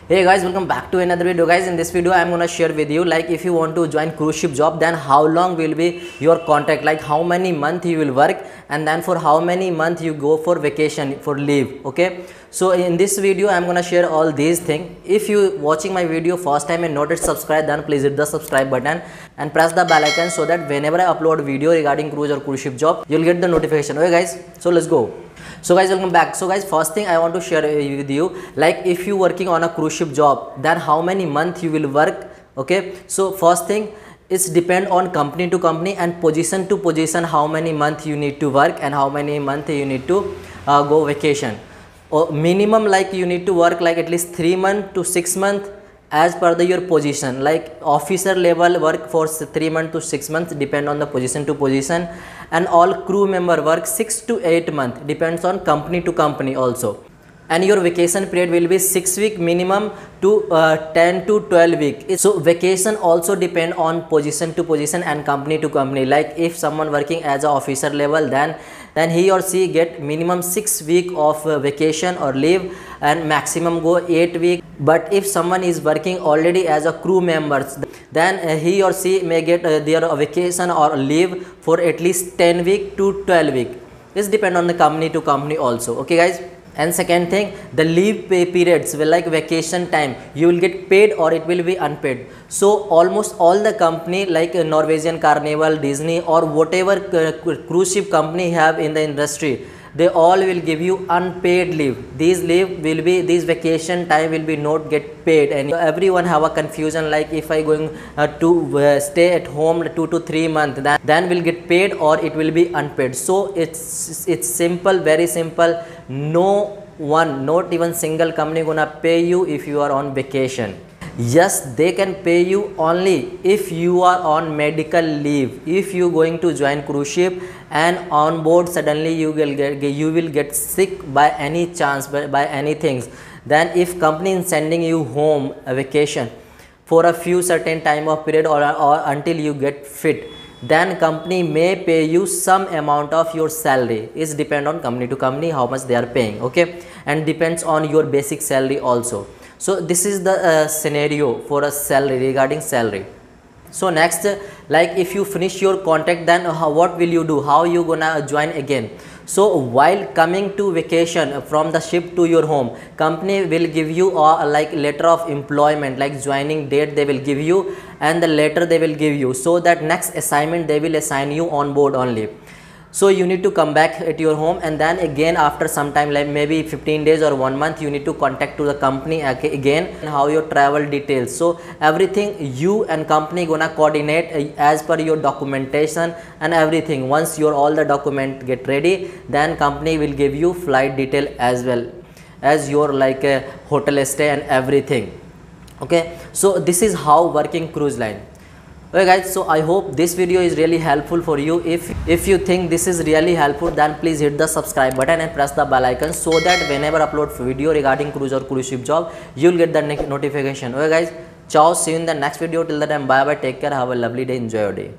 Hey guys, welcome back to another video. Guys, in this video I'm gonna share with you, like, if you want to join cruise ship job, then how long will be your contract, like how many month you will work, and then for how many month you go for vacation, for leave. Okay, so in this video I'm gonna share all these things. If you watching my video first time and not yet subscribed, then please hit the subscribe button and press the bell icon so that whenever I upload video regarding cruise or cruise ship job, you'll get the notification. Okay guys, so let's go. So guys, welcome back. So guys, first thing I want to share with you, like if you working on a cruise ship job, then how many month you will work. Okay, so first thing, it's depend on company to company and position to position, how many month you need to work and how many month you need to go vacation. Or minimum, like you need to work like at least 3 months to 6 months as per your position. Like officer level work for 3 months to 6 months, depend on the position to position, and all crew member work 6 to 8 months, depends on company to company also. And your vacation period will be 6 week minimum to 10 to 12 week. So vacation also depend on position to position and company to company. Like if someone working as a officer level, then he or she get minimum 6 week of vacation or leave, and maximum go 8 week. But if someone is working already as a crew members, then he or she may get their vacation or leave for at least 10 week to 12 week. This depend on the company to company also. Okay guys. And second thing, the leave pay periods will, like vacation time, you will get paid or it will be unpaid. So almost all the company like Norwegian Carnival, Disney, or whatever cruise ship company have in the industry, they all will give you unpaid leave. These vacation time will be not get paid, and everyone have a confusion, like if I going to stay at home 2 to 3 months, then will get paid or it will be unpaid. So it's simple, very simple. No one, not even single company gonna pay you if you are on vacation. Yes, they can pay you only if you are on medical leave. If you going to join cruise ship and on board suddenly you will get sick by any chance, by anything, then if company is sending you home a vacation for a few certain time of period or until you get fit, then company may pay you some amount of your salary. It's depend on company to company how much they are paying. Okay, and depends on your basic salary also. So this is the scenario for a salary, regarding salary. So next, like if you finish your contract, then what will you do, how you gonna join again? So while coming to vacation from the ship to your home, company will give you like letter of employment, like joining date they will give you, and the letter they will give you, so that next assignment they will assign you on board only. So you need to come back at your home, and then again after some time, like maybe 15 days or 1 month, you need to contact to the company again, and how your travel details. So everything you and company gonna coordinate as per your documentation and everything. Once your all the document get ready, then company will give you flight detail as well as your like hotel stay and everything. Okay, so this is how working cruise line. Okay guys, so I hope this video is really helpful for you. If you think this is really helpful, then please hit the subscribe button and press the bell icon so that whenever I upload video regarding cruise or cruise ship job, you will get the notification. Okay guys, ciao, see you in the next video. Till the time, bye bye, take care, have a lovely day, enjoy your day.